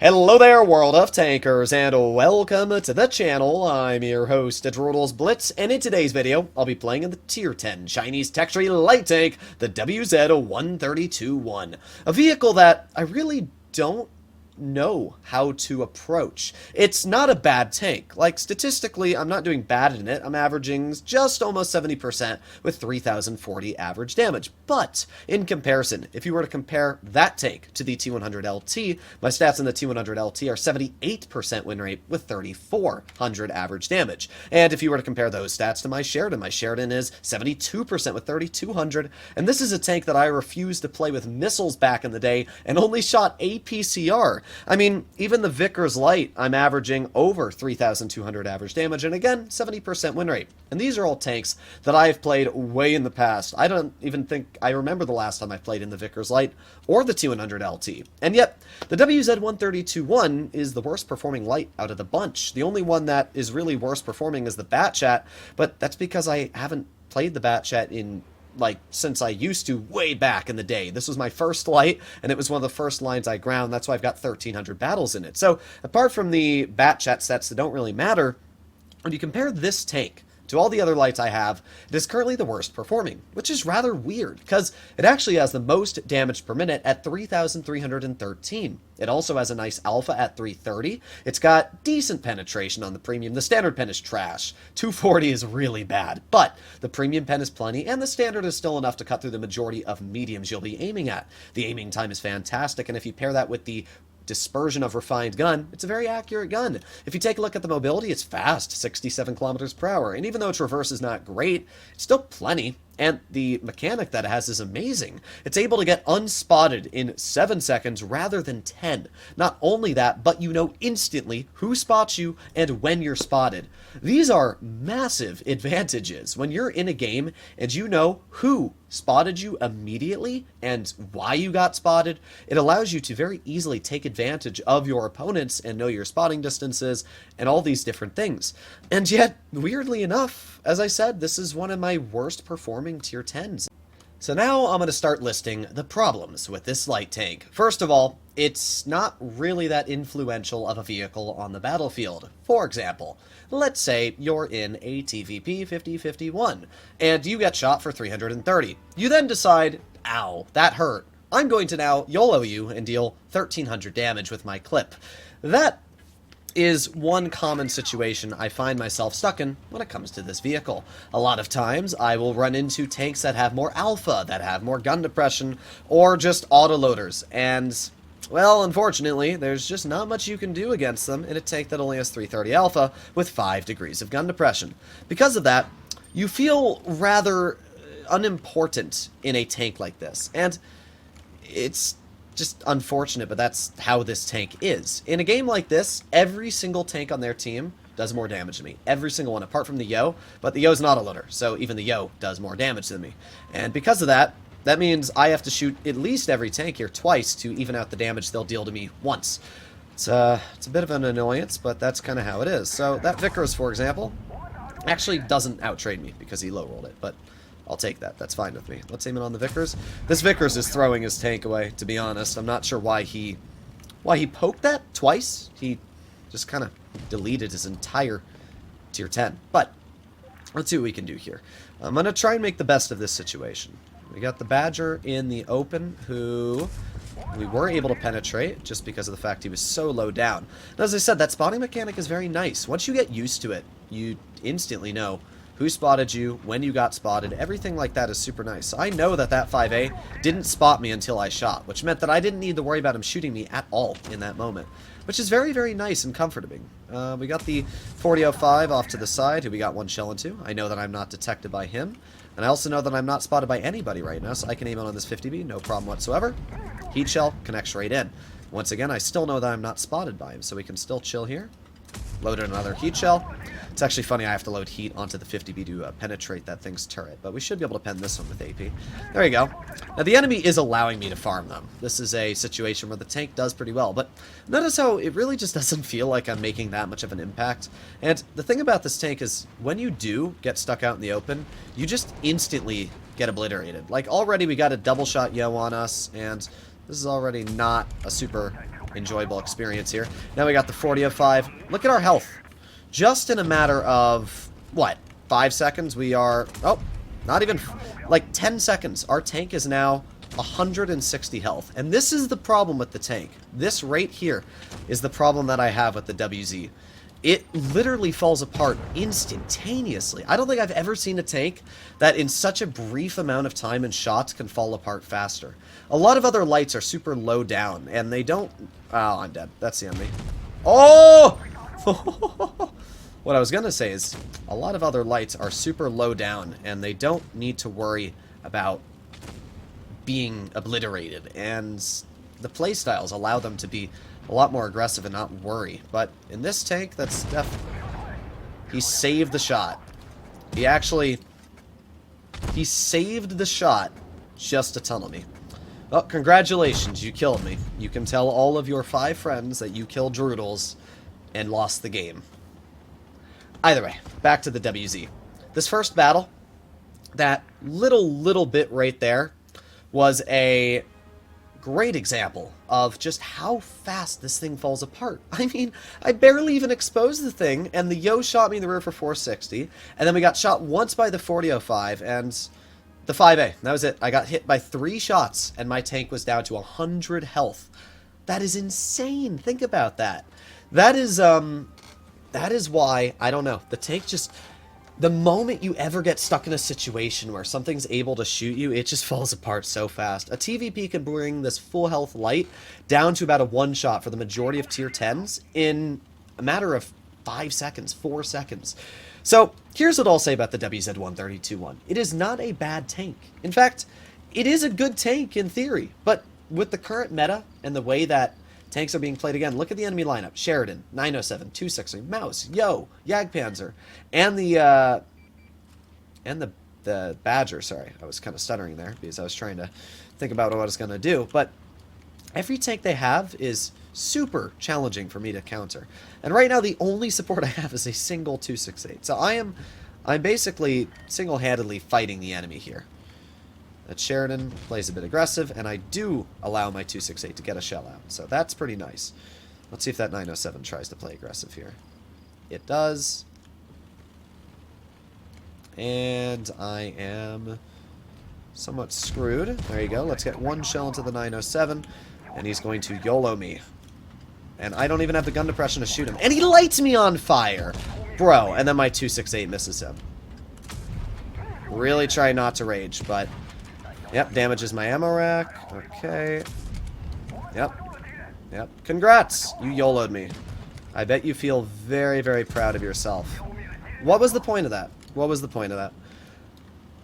Hello there, world of tankers, and welcome to the channel. I'm your host, Droodles Blitz, and in today's video, I'll be playing in the Tier 10 Chinese Tech Tree Light Tank, the WZ-1321, a vehicle that I really don't know how to approach. It's not a bad tank. Like, statistically, I'm not doing bad in it. I'm averaging just almost 70% with 3040 average damage. But, in comparison, if you were to compare that tank to the T100LT, my stats in the T100LT are 78% win rate with 3400 average damage. And if you were to compare those stats to my Sheridan is 72% with 3200. And this is a tank that I refused to play with missiles back in the day and only shot APCR. I mean, even the Vickers Light, I'm averaging over 3,200 average damage, and again, 70% win rate. And these are all tanks that I've played way in the past. I don't even think I remember the last time I played in the Vickers Light or the T100LT. And yet, the WZ-1321 is the worst performing light out of the bunch. The only one that is really worse performing is the Batchat, but that's because I haven't played the Batchat in since I used to way back in the day. This was my first light, and it was one of the first lines I ground. That's why I've got 1,300 battles in it. So, apart from the Batchat sets that don't really matter, when you compare this tank to all the other lights I have, it is currently the worst performing, which is rather weird, because it actually has the most damage per minute at 3,313. It also has a nice alpha at 330. It's got decent penetration on the premium. The standard pen is trash. 240 is really bad, but the premium pen is plenty, and the standard is still enough to cut through the majority of mediums you'll be aiming at. The aiming time is fantastic, and if you pair that with the dispersion of refined gun, it's a very accurate gun. If you take a look at the mobility, it's fast, 67 kilometers per hour, and even though its reverse is not great, it's still plenty. And the mechanic that it has is amazing. It's able to get unspotted in 7 seconds rather than 10. Not only that, but you know instantly who spots you and when you're spotted. These are massive advantages. When you're in a game and you know who spotted you immediately and why you got spotted, it allows you to very easily take advantage of your opponents and know your spotting distances and all these different things. And yet, weirdly enough, as I said, this is one of my worst performing tier 10s. So now I'm going to start listing the problems with this light tank. First of all, it's not really that influential of a vehicle on the battlefield. For example, let's say you're in a TVP 5051, and you get shot for 330. You then decide, ow, that hurt. I'm going to now YOLO you and deal 1,300 damage with my clip. That is one common situation I find myself stuck in when it comes to this vehicle. A lot of times I will run into tanks that have more alpha, that have more gun depression, or just autoloaders, and well, unfortunately, there's just not much you can do against them in a tank that only has 330 alpha with 5 degrees of gun depression. Because of that, you feel rather unimportant in a tank like this, and it's just unfortunate, but that's how this tank is. In a game like this, every single tank on their team does more damage to me. Every single one, apart from the Yo, but the Yo's not a loader, so even the Yo does more damage than me. And because of that, that means I have to shoot at least every tank here twice to even out the damage they'll deal to me once. It's a bit of an annoyance, but that's kind of how it is. So that Vickers, for example, actually doesn't outtrade me because he low-rolled it, but I'll take that. That's fine with me. Let's aim it on the Vickers. This Vickers is throwing his tank away, to be honest. I'm not sure why he poked that twice. He just kind of deleted his entire tier 10. But let's see what we can do here. I'm going to try and make the best of this situation. We got the Badger in the open, who we were able to penetrate just because of the fact he was so low down. And as I said, that spotting mechanic is very nice. Once you get used to it, you instantly know who spotted you, when you got spotted, everything like that is super nice. I know that that 5A didn't spot me until I shot, which meant that I didn't need to worry about him shooting me at all in that moment, which is very, very nice and comforting. We got the 4005 off to the side, who we got one shell into. I know that I'm not detected by him, and I also know that I'm not spotted by anybody right now, so I can aim on this 50B, no problem whatsoever. Heat shell connects right in. Once again, I still know that I'm not spotted by him, so we can still chill here. Loaded another heat shell. It's actually funny I have to load heat onto the 50B to penetrate that thing's turret, but we should be able to pen this one with AP. There you go. Now the enemy is allowing me to farm them. This is a situation where the tank does pretty well, but notice how it really just doesn't feel like I'm making that much of an impact. And the thing about this tank is when you do get stuck out in the open, you just instantly get obliterated. Like already we got a double shot Yo on us, and this is already not a super enjoyable experience here. Now we got the 40-05. Look at our health. Just in a matter of, what, 5 seconds, we are... Oh, not even... Like 10 seconds. Our tank is now 160 health. And this is the problem with the tank. This right here is the problem that I have with the WZ. It literally falls apart instantaneously. I don't think I've ever seen a tank that in such a brief amount of time and shots can fall apart faster. A lot of other lights are super low down, and they don't... Oh, I'm dead. That's the enemy. Oh! What I was going to say is, a lot of other lights are super low down, and they don't need to worry about being obliterated, and the playstyles allow them to be a lot more aggressive and not worry. But in this tank, that's definitely... He saved the shot. He saved the shot just to tunnel me. Well, congratulations, you killed me. You can tell all of your 5 friends that you killed Droodles and lost the game. Either way, back to the WZ. This first battle, that little bit right there, was a great example of just how fast this thing falls apart. I mean, I barely even exposed the thing, and the Yo shot me in the rear for 460, and then we got shot once by the 40-05, and the 5A. That was it. I got hit by 3 shots, and my tank was down to 100 health. That is insane. Think about that. That is why, I don't know, the tank just... The moment you ever get stuck in a situation where something's able to shoot you, it just falls apart so fast. A TVP can bring this full health light down to about a 1-shot for the majority of tier 10s in a matter of 5 seconds, 4 seconds. So, here's what I'll say about the WZ-132-1. It is not a bad tank. In fact, it is a good tank in theory, but with the current meta and the way that tanks are being played again. Look at the enemy lineup. Sheridan, 907, 260, Mouse, Yo, Jagdpanzer, and the Badger. Sorry, I was kind of stuttering there because I was trying to think about what I was going to do. But every tank they have is super challenging for me to counter. And right now the only support I have is a single 268. So I'm basically single-handedly fighting the enemy here. That Sheridan plays a bit aggressive, and I do allow my 268 to get a shell out. So that's pretty nice. Let's see if that 907 tries to play aggressive here. It does. And I am somewhat screwed. There you go. Let's get 1 shell into the 907, and he's going to YOLO me. And I don't even have the gun depression to shoot him. And he lights me on fire! Bro, and then my 268 misses him. Really try not to rage, but... Yep, damages my ammo rack. Okay. Yep. Congrats! You YOLO'd me. I bet you feel very, very proud of yourself. What was the point of that? What was the point of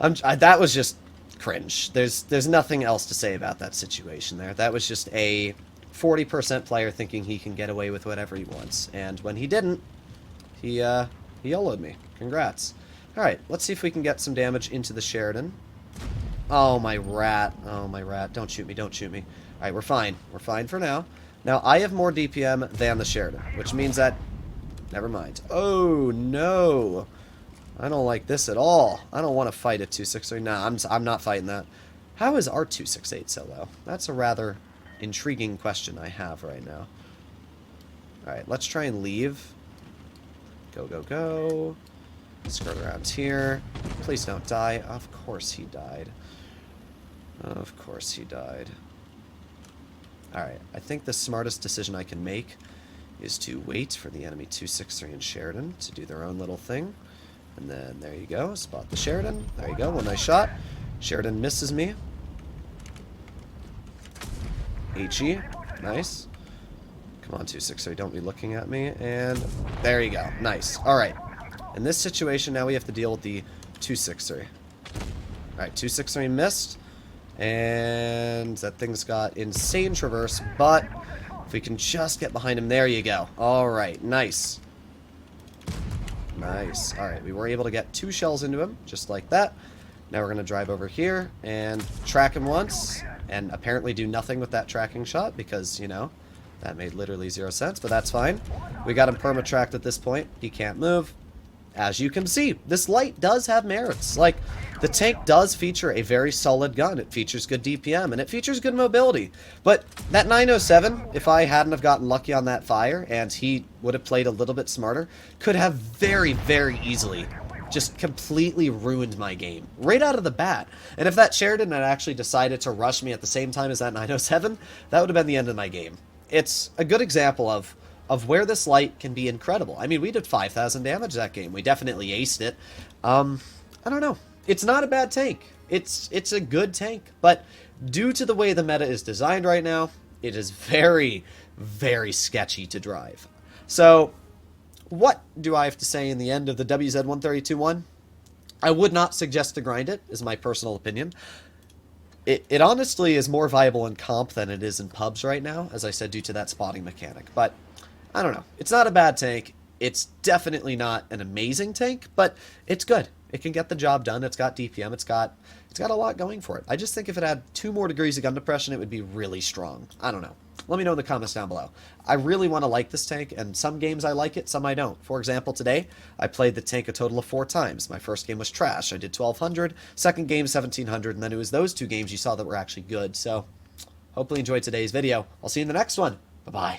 that? That was just cringe. There's nothing else to say about that situation there. That was just a 40% player thinking he can get away with whatever he wants. And when he didn't, he YOLO'd me. Congrats. Alright, let's see if we can get some damage into the Sheridan. Oh, my rat. Oh, my rat. Don't shoot me. Don't shoot me. Alright, we're fine. We're fine for now. Now, I have more DPM than the Sheridan, which means that... Never mind. Oh, no. I don't like this at all. I don't want to fight a 263. Nah, I'm not fighting that. How is our 268 so low? That's a rather intriguing question I have right now. Alright, let's try and leave. Go, go, go. Skirt around here. Please don't die. Of course he died. Of course he died. Alright, I think the smartest decision I can make is to wait for the enemy 263 and Sheridan to do their own little thing. And then, there you go. Spot the Sheridan. There you go. One nice shot. Sheridan misses me. HE. Nice. Come on, 263. Don't be looking at me. And there you go. Nice. Alright. In this situation, now we have to deal with the 263. Alright, 263 missed. And that thing's got insane traverse, but if we can just get behind him, there you go. Alright, nice. Nice. Alright, we were able to get 2 shells into him, just like that. Now we're going to drive over here and track him once, and apparently do nothing with that tracking shot, because, you know, that made literally 0 sense, but that's fine. We got him perma-tracked at this point. He can't move. As you can see, this light does have merits. Like, The tank does feature a very solid gun. It features good DPM, and it features good mobility. But that 907, if I hadn't have gotten lucky on that fire, and he would have played a little bit smarter, could have very, very easily just completely ruined my game right out of the bat. And if that Sheridan had actually decided to rush me at the same time as that 907, that would have been the end of my game. It's a good example of where this light can be incredible. I mean, we did 5,000 damage that game. We definitely aced it. I don't know. It's not a bad tank. It's a good tank, but due to the way the meta is designed right now, it is very, very sketchy to drive. So, what do I have to say in the end of the WZ-132-1? I would not suggest to grind it, is my personal opinion. It honestly is more viable in comp than it is in pubs right now, as I said, due to that spotting mechanic. But, I don't know. It's not a bad tank. It's definitely not an amazing tank, but it's good. It can get the job done. It's got DPM. It's got a lot going for it. I just think if it had 2 more degrees of gun depression, it would be really strong. I don't know. Let me know in the comments down below. I really want to like this tank, and some games I like it, some I don't. For example, today, I played the tank a total of 4 times. My first game was trash. I did 1,200. Second game, 1,700. And then it was those 2 games you saw that were actually good. So, hopefully you enjoyed today's video. I'll see you in the next one. Bye-bye.